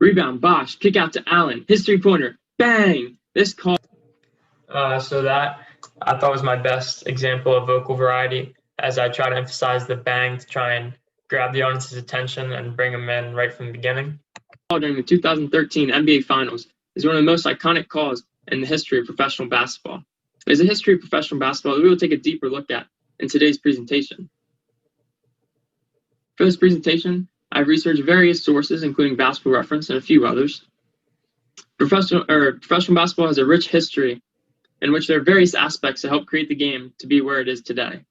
Rebound, Bosch, kick out to Allen, his three-pointer, bang! This call. So that I thought was my best example of vocal variety, as I try to emphasize the bang to try and grab the audience's attention and bring them in right from the beginning. During the 2013 NBA Finals is one of the most iconic calls in the history of professional basketball. There's a history of professional basketball that we will take a deeper look at in today's presentation. For this presentation, I've researched various sources, including Basketball Reference and a few others. Professional basketball has a rich history in which there are various aspects that help create the game to be where it is today.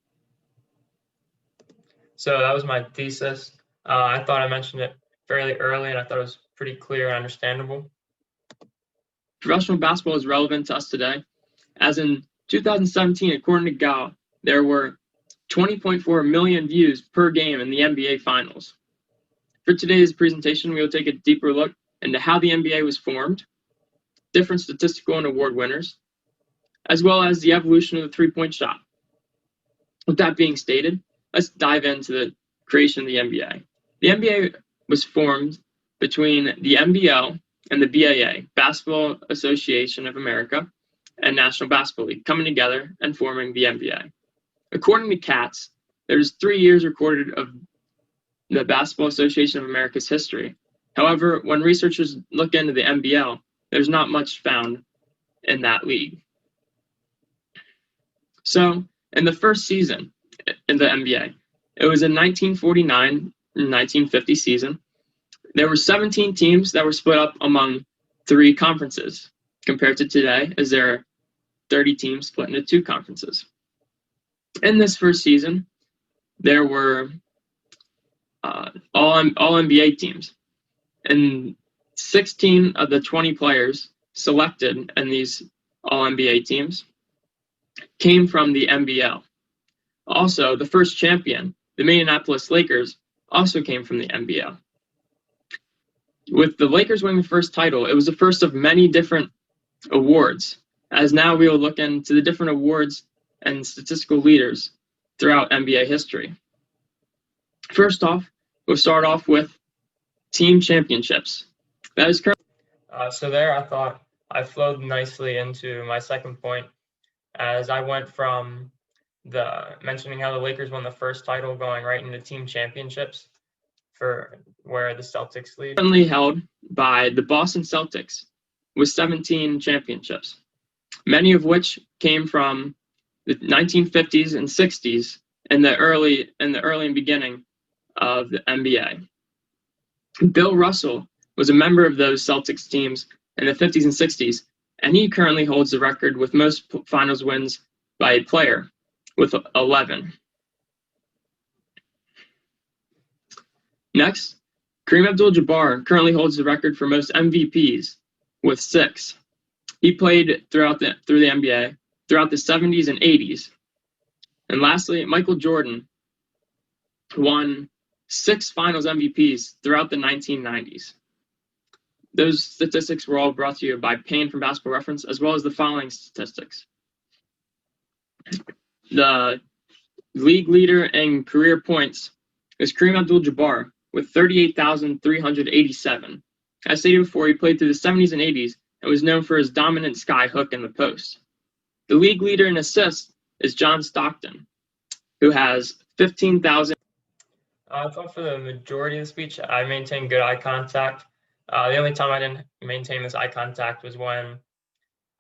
So that was my thesis. I thought I mentioned it fairly early, and I thought it was pretty clear and understandable. Professional basketball is relevant to us today, as in 2017, according to Gallup, there were 20.4 million views per game in the NBA Finals. For today's presentation, we will take a deeper look into how the NBA was formed, different statistical and award winners, as well as the evolution of the three-point shot. With that being stated, let's dive into the creation of the NBA. The NBA was formed between the NBL and the BAA, Basketball Association of America, and National Basketball League, coming together and forming the NBA. According to Katz, there's 3 years recorded of the Basketball Association of America's history. However, when researchers look into the NBL, there's not much found in that league. So, in the first season in the NBA, it was a 1949-1950 season. There were 17 teams that were split up among 3 conferences, compared to today, as there are 30 teams split into 2 conferences. In this first season, there were all NBA teams, and 16 of the 20 players selected in these all NBA teams came from the NBL. Also, the first champion, the Minneapolis Lakers, also came from the NBL. With the Lakers winning the first title, it was the first of many different awards, as now we will look into the different awards and statistical leaders throughout NBA history. First off, we'll start off with team championships. That is correct. So there, I thought I flowed nicely into my second point, as I went from mentioning how the Lakers won the first title, going right into team championships for where the Celtics lead. Currently held by the Boston Celtics with 17 championships, many of which came from the 1950s and 60s and the early and beginning of the NBA. Bill Russell was a member of those Celtics teams in the 50s and 60s, and he currently holds the record with most finals wins by a player, with 11. Next, Kareem Abdul-Jabbar currently holds the record for most MVPs with 6. He played through the NBA throughout the 70s and 80s. And lastly, Michael Jordan won 6 finals MVPs throughout the 1990s. Those statistics were all brought to you by Payne from Basketball Reference, as well as the following statistics. The league leader in career points is Kareem Abdul-Jabbar with 38,387. As stated before, he played through the 70s and 80s and was known for his dominant sky hook in the post. The league leader in assists is John Stockton, who has 15,000. I thought for the majority of the speech, I maintained good eye contact. The only time I didn't maintain this eye contact was when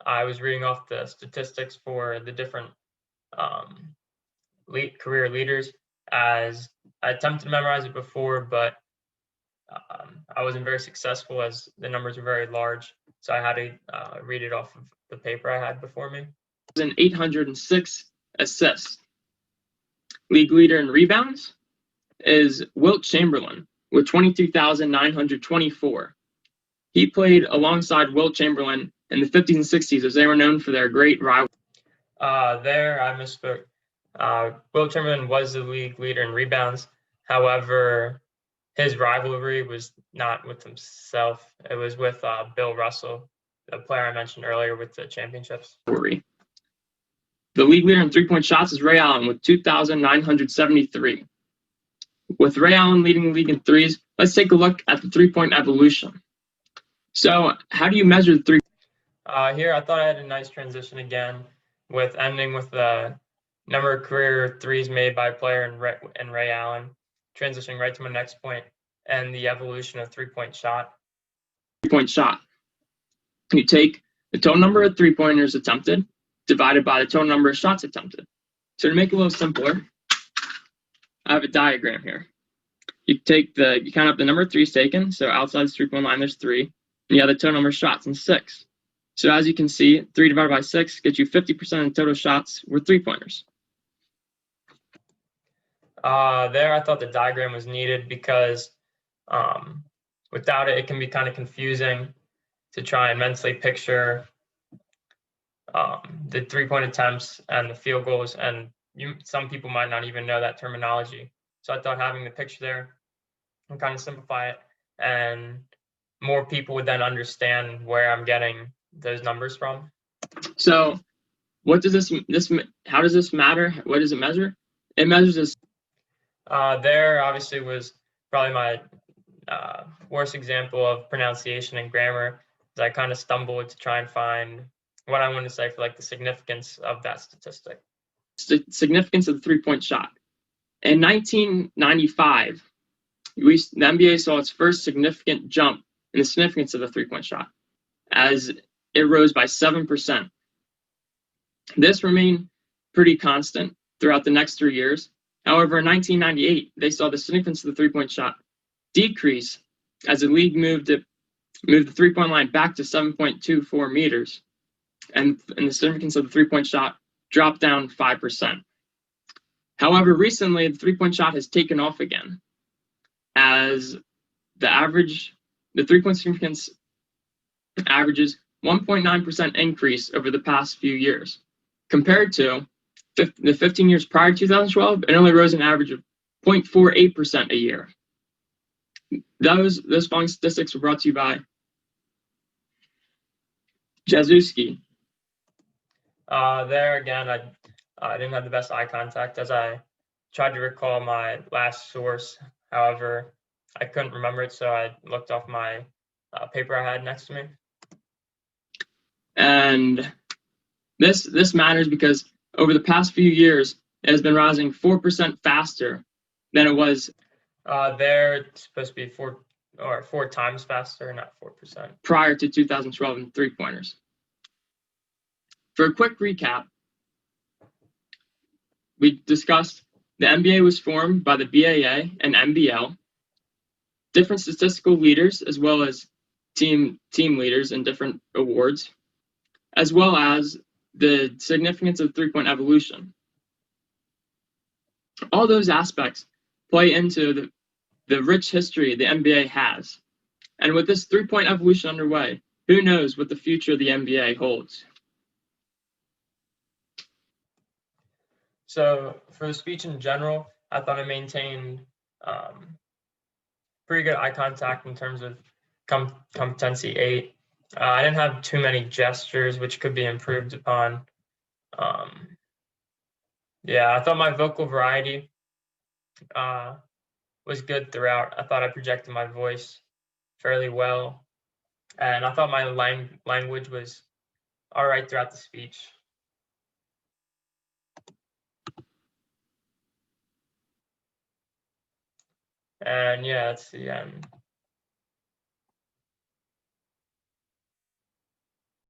I was reading off the statistics for the different career leaders, as I attempted to memorize it before, but I wasn't very successful as the numbers were very large. So I had to read it off of the paper I had before me. 806 assists. League leader in rebounds is Wilt Chamberlain with 22,924. He played alongside Wilt Chamberlain in the 50s and 60s, as they were known for their great rivalry. There I misspoke. Wilt Chamberlain was the league leader in rebounds. However, his rivalry was not with himself. It was with Bill Russell, the player I mentioned earlier with the championships. The league leader in three-point shots is Ray Allen with 2,973. With Ray Allen leading the league in threes, let's take a look at the three-point evolution. So how do you measure the three? Here, I thought I had a nice transition again, with ending with the number of career threes made by a player and Ray Allen, transitioning right to my next point, and the evolution of three-point shot. Three-point shot. You take the total number of three-pointers attempted divided by the total number of shots attempted. So to make it a little simpler, I have a diagram here. You count up the number of threes taken. So outside the three-point line, there's 3. And you have the total number of shots, and 6. So as you can see, 3 divided by 6 gets you 50% of the total shots were three-pointers. There, I thought the diagram was needed because without it, it can be kind of confusing to try and mentally picture the three-point attempts and the field goals, and some people might not even know that terminology. So I thought having the picture there would kind of simplify it, and more people would then understand where I'm getting those numbers from. So what does how does this matter? What does it measure? It measures this. There obviously was probably my worst example of pronunciation and grammar, as I kind of stumbled to try and find what I want to say for like the significance of that statistic. Significance of the three-point shot. In 1995, the NBA saw its first significant jump in the significance of the three-point shot, as it rose by 7%. This remained pretty constant throughout the next 3 years. However, in 1998, they saw the significance of the three-point shot decrease as the league moved the three-point line back to 7.24 meters, and the significance of the three-point shot dropped down 5%. However, recently, the three-point shot has taken off again, as the three-point significance averages 1.9% increase over the past few years. Compared to the 15 years prior to 2012, it only rose an average of 0.48% a year. Those following statistics were brought to you by Jazuski. There again, I didn't have the best eye contact as I tried to recall my last source. However, I couldn't remember it, so I looked off my paper I had next to me. And this matters because over the past few years, it has been rising 4% faster than it was. There, it's supposed to be 4 times faster, not 4%. Prior to 2012 in three-pointers. For a quick recap, we discussed the NBA was formed by the BAA and NBL, different statistical leaders as well as team leaders in different awards, as well as the significance of three-point evolution. All those aspects play into the rich history the NBA has. And with this three-point evolution underway, who knows what the future of the NBA holds? So for the speech in general, I thought I maintained pretty good eye contact in terms of competency 8. I didn't have too many gestures, which could be improved upon. Yeah, I thought my vocal variety was good throughout. I thought I projected my voice fairly well, and I thought my language was all right throughout the speech. And yeah, that's the end.